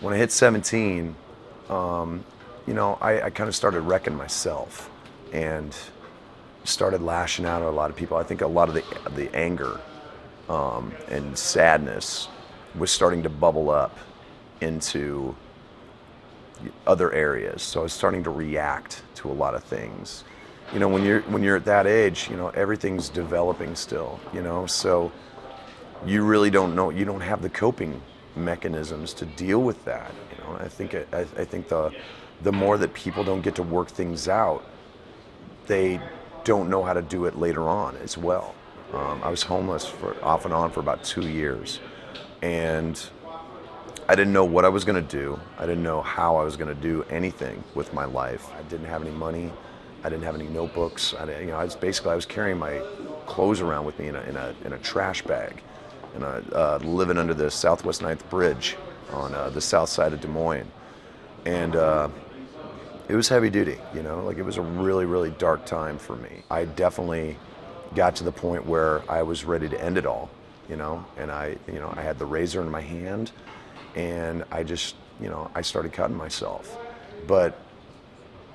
When I hit 17, I kind of started wrecking myself and started lashing out at a lot of people. I think a lot of the anger and sadness was starting to bubble up into other areas. So I was starting to react to a lot of things. When you're at that age, everything's developing still. So you really don't know. You don't have the coping mechanisms to deal with that. I think the more that people don't get to work things out, they don't know how to do it later on as well. I was homeless for off and on for about 2 years, and I didn't know what I was going to do. I didn't know how I was going to do anything with my life. I didn't have any money. I didn't have any notebooks. I was carrying my clothes around with me in a trash bag, and living under the Southwest 9th Bridge on the south side of Des Moines, and it was heavy duty. It was a really, really dark time for me. I definitely got to the point where I was ready to end it all, and I had the razor in my hand, and I started cutting myself. But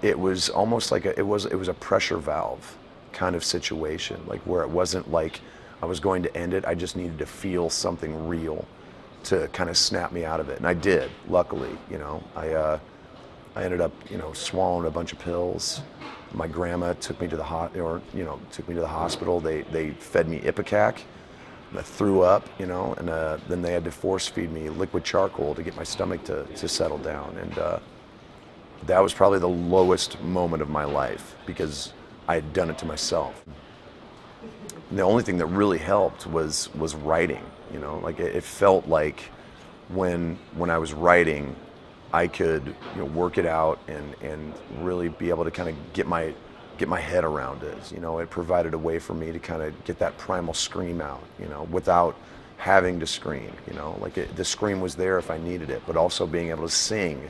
it was almost like it was a pressure valve kind of situation, like where it wasn't like I was going to end it. I just needed to feel something real to kind of snap me out of it, and I did. Luckily, I ended up, swallowing a bunch of pills. My grandma took me to the hospital. They fed me Ipecac. I threw up, and then they had to force feed me liquid charcoal to get my stomach to settle down. And that was probably the lowest moment of my life because I had done it to myself. And the only thing that really helped was writing. It felt like when I was writing, I could work it out and really be able to kind of get my head around it. It provided a way for me to kind of get that primal scream out, without having to scream. The scream was there if I needed it, but also being able to sing,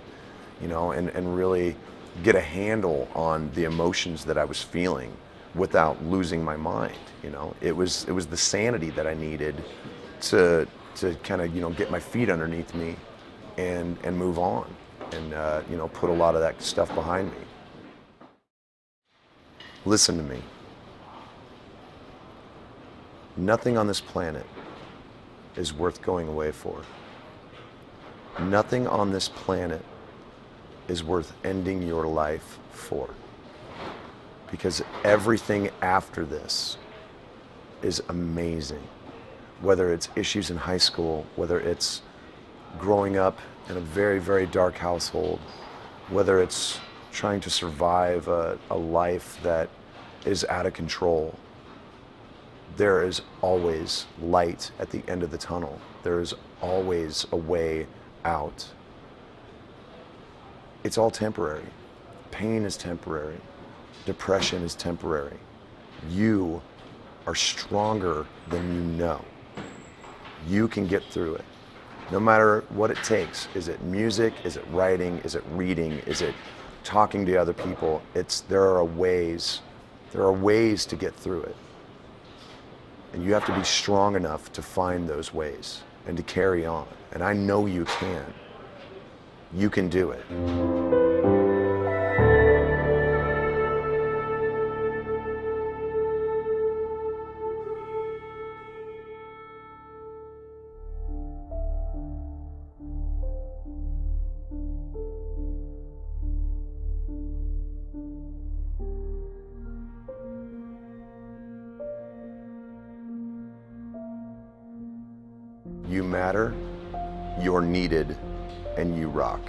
and really get a handle on the emotions that I was feeling without losing my mind. It was the sanity that I needed to kind of get my feet underneath me and move on, and put a lot of that stuff behind me. Listen to me. Nothing on this planet is worth going away for. Nothing on this planet is worth ending your life for. Because everything after this is amazing. Whether it's issues in high school, whether it's growing up in a very, very dark household, whether it's trying to survive a life that is out of control, there is always light at the end of the tunnel. There is always a way out. It's all temporary. Pain is temporary. Depression is temporary. You are stronger than you know. You can get through it. No matter what it takes. Is it music? Is it writing? Is it reading? Is it talking to other people? There are ways to get through it. And you have to be strong enough to find those ways and to carry on. And I know you can. You can do it. You matter, you're needed, and you rock.